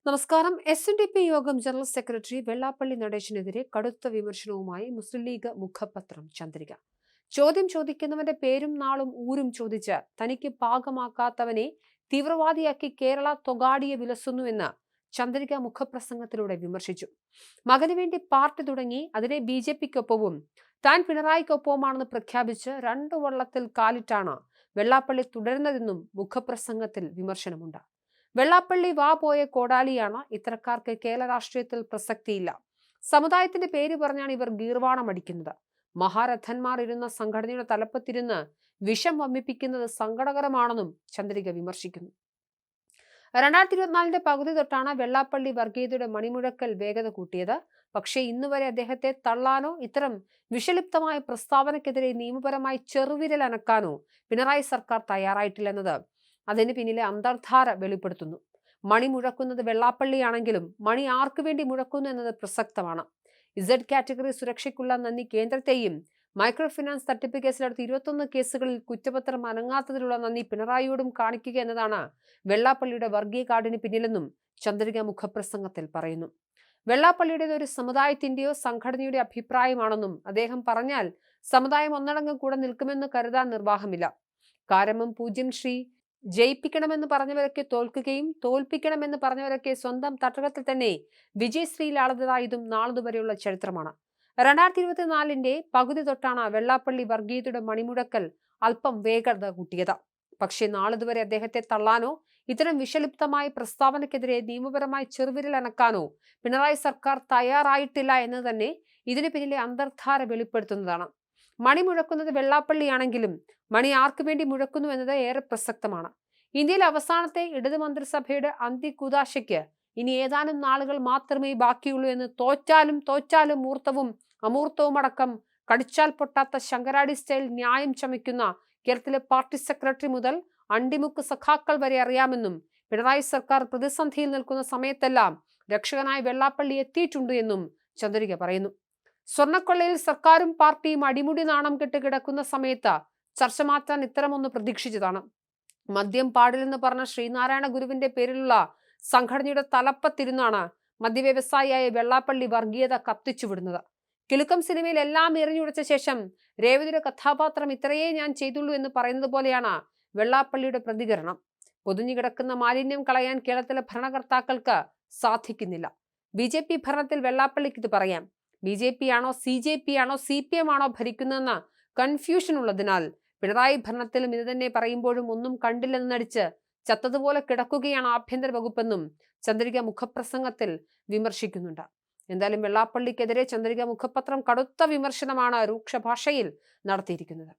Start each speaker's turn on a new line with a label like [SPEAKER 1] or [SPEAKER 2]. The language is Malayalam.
[SPEAKER 1] നമസ്കാരം. എസ്.എൻ.ഡി.പി യോഗം ജനറൽ സെക്രട്ടറി വെള്ളാപ്പള്ളി നടേശനെതിരെ കടുത്ത വിമർശനവുമായി മുസ്ലിം ലീഗ് മുഖപത്രം ചന്ദ്രിക. ചോദ്യം ചോദിക്കുന്നവന്റെ പേരും നാളും ഊരും ചോദിച്ച് തനിക്ക് പാകമാക്കാത്തവനെ തീവ്രവാദിയാക്കി കേരള തൊഗാഡിയെ വിലസുന്നുവെന്ന് ചന്ദ്രിക മുഖപ്രസംഗത്തിലൂടെ വിമർശിച്ചു. മകന് വേണ്ടി പാർട്ടി തുടങ്ങി അതിനെ ബി.ജെ.പിക്കൊപ്പവും താൻ പിണറായിക്കൊപ്പവുമാണെന്ന് പ്രഖ്യാപിച്ച് 2 വള്ളത്തിൽ കാലിട്ടാണ് വെള്ളാപ്പള്ളി തുടരുന്നതെന്നും മുഖപ്രസംഗത്തിൽ വിമർശനമുണ്ട്. വെള്ളാപ്പള്ളി വാ പോയ കോടാലിയാണ്. ഇത്തരക്കാർക്ക് കേരള രാഷ്ട്രീയത്തിൽ പ്രസക്തിയില്ല. സമുദായത്തിന്റെ പേര് പറഞ്ഞാണ് ഇവർ ഗീർവാണം അടിക്കുന്നത്. മഹാരഥന്മാർ ഇരുന്ന സംഘടനയുടെ തലപ്പത്തിരുന്ന് വിഷം വമ്മിപ്പിക്കുന്നത് സങ്കടകരമാണെന്നും ചന്ദ്രിക വിമർശിക്കുന്നു. 2024 പകുതി തൊട്ടാണ് വെള്ളാപ്പള്ളി വർഗീയതയുടെ മണിമുഴക്കൽ വേഗത കൂട്ടിയത്. പക്ഷേ ഇന്നുവരെ അദ്ദേഹത്തെ തള്ളാനോ ഇത്തരം വിഷലിപ്തമായ പ്രസ്താവനയ്ക്കെതിരെ നിയമപരമായി ചെറുവിരൽ അനക്കാനോ പിണറായി സർക്കാർ തയ്യാറായിട്ടില്ലെന്നത് അതിന് പിന്നിലെ അന്തർധാര വെളിപ്പെടുത്തുന്നു. മണി മുഴക്കുന്നത് വെള്ളാപ്പള്ളിയാണെങ്കിലും മണി ആർക്കു വേണ്ടി മുഴക്കുന്നു എന്നത് പ്രസക്തമാണ്. ഇസഡ് കാറ്റഗറി സുരക്ഷയ്ക്കുള്ള നന്ദി കേന്ദ്രത്തെയും മൈക്രോ ഫിനാൻസ് തട്ടിപ്പ് കേസിലെടുത്ത് 21 കേസുകളിൽ കുറ്റപത്രം അനങ്ങാത്തതിലുള്ള നന്ദി പിണറായിയോടും കാണിക്കുക എന്നതാണ് വെള്ളാപ്പള്ളിയുടെ വർഗീയ കാർഡിന് പിന്നിലെന്നും ചന്ദ്രിക മുഖപ്രസംഗത്തിൽ പറയുന്നു. വെള്ളാപ്പള്ളിയുടേത് ഒരു സമുദായത്തിന്റെയോ സംഘടനയുടെ അഭിപ്രായമാണെന്നും അദ്ദേഹം പറഞ്ഞാൽ സമുദായം ഒന്നടങ്കം കൂടെ നിൽക്കുമെന്ന് കരുതാൻ നിർവാഹമില്ല. കാരമം പൂജ്യം ശ്രീ ജയിപ്പിക്കണമെന്ന് പറഞ്ഞവരൊക്കെ തോൽക്കുകയും തോൽപ്പിക്കണമെന്ന് പറഞ്ഞവരൊക്കെ സ്വന്തം തട്ടകത്തിൽ തന്നെ വിജയശ്രീലാളതായതും നാളതുവരെയുള്ള ചരിത്രമാണ്. 2024 പകുതി തൊട്ടാണ് വെള്ളാപ്പള്ളി വർഗീയതയുടെ മണിമുഴക്കൽ അല്പം വേഗത കൂട്ടിയത്. പക്ഷേ നാളിതുവരെ അദ്ദേഹത്തെ തള്ളാനോ ഇത്തരം വിഷലിപ്തമായ പ്രസ്താവനയ്ക്കെതിരെ നിയമപരമായി ചെറുവിരൽ അനക്കാനോ പിണറായി സർക്കാർ തയ്യാറായിട്ടില്ല എന്ന് തന്നെ ഇതിന് പിന്നിലെ അന്തർധാര വെളിപ്പെടുത്തുന്നതാണ്. മണി മുഴക്കുന്നത് വെള്ളാപ്പള്ളിയാണെങ്കിലും മണി ആർക്കു വേണ്ടി മുഴക്കുന്നു എന്നത് ഏറെ പ്രസക്തമാണ്. ഇന്ത്യയിലെ അവസാനത്തെ ഇടതു മന്ത്രിസഭയുടെ അന്ത്യകൂദാശയ്ക്ക് ഇനി ഏതാനും നാളുകൾ മാത്രമേ ബാക്കിയുള്ളൂ എന്ന് തോറ്റാലും മൂർത്തവും അമൂർത്തവുമടക്കം കടിച്ചാൽ പൊട്ടാത്ത ശങ്കരാടി സ്റ്റൈൽ ന്യായം ചമയ്ക്കുന്ന കേരളത്തിലെ പാർട്ടി സെക്രട്ടറി മുതൽ അണ്ടിമുക്ക് സഖാക്കൾ വരെ അറിയാമെന്നും പിണറായി സർക്കാർ പ്രതിസന്ധിയിൽ നിൽക്കുന്ന സമയത്തെല്ലാം രക്ഷകനായി വെള്ളാപ്പള്ളി എത്തിയിട്ടുണ്ട് എന്നും ചന്ദ്രിക പറയുന്നു. സ്വർണ്ണക്കൊള്ളയിൽ സർക്കാരും പാർട്ടിയും അടിമുടി നാണം കെട്ട് കിടക്കുന്ന സമയത്ത് ചർച്ച മാറ്റാൻ ഇത്തരമൊന്ന് പ്രതീക്ഷിച്ചതാണ്. മദ്യം പാടില്ലെന്ന് പറഞ്ഞ ശ്രീനാരായണ ഗുരുവിന്റെ പേരിലുള്ള സംഘടനയുടെ തലപ്പത്തിരുന്നാണ് മദ്യവ്യവസായിയായ വെള്ളാപ്പള്ളി വർഗീയത കത്തിച്ചുവിടുന്നത്. കിലുക്കം സിനിമയിൽ എല്ലാം എറിഞ്ഞുടച്ച ശേഷം രേവതിയുടെ കഥാപാത്രം ഇത്രയേ ഞാൻ ചെയ്തുള്ളൂ എന്ന് പറയുന്നത് പോലെയാണ് വെള്ളാപ്പള്ളിയുടെ പ്രതികരണം. പൊതിഞ്ഞു കിടക്കുന്ന മാലിന്യം കളയാൻ കേരളത്തിലെ ഭരണകർത്താക്കൾക്ക് സാധിക്കുന്നില്ല. ബി.ജെ.പി ഭരണത്തിൽ വെള്ളാപ്പള്ളിക്ക് ഇത് പറയാം. ബി.ജെ.പി ആണോ സി.ജെ.പി ആണോ സി.പി.എം ആണോ ഭരിക്കുന്നതെന്ന കൺഫ്യൂഷൻ ഉള്ളതിനാൽ പിണറായി ഭരണത്തിലും ഇത് തന്നെ പറയുമ്പോഴും ഒന്നും കണ്ടില്ലെന്ന് നടിച്ച് ചത്തതുപോലെ കിടക്കുകയാണ് ആഭ്യന്തര വകുപ്പെന്നും ചന്ദ്രിക മുഖപ്രസംഗത്തിൽ വിമർശിക്കുന്നുണ്ട്. എന്തായാലും വെള്ളാപ്പള്ളിക്കെതിരെ ചന്ദ്രിക മുഖപത്രം കടുത്ത വിമർശനമാണ് രൂക്ഷ ഭാഷയിൽ നടത്തിയിരിക്കുന്നത്.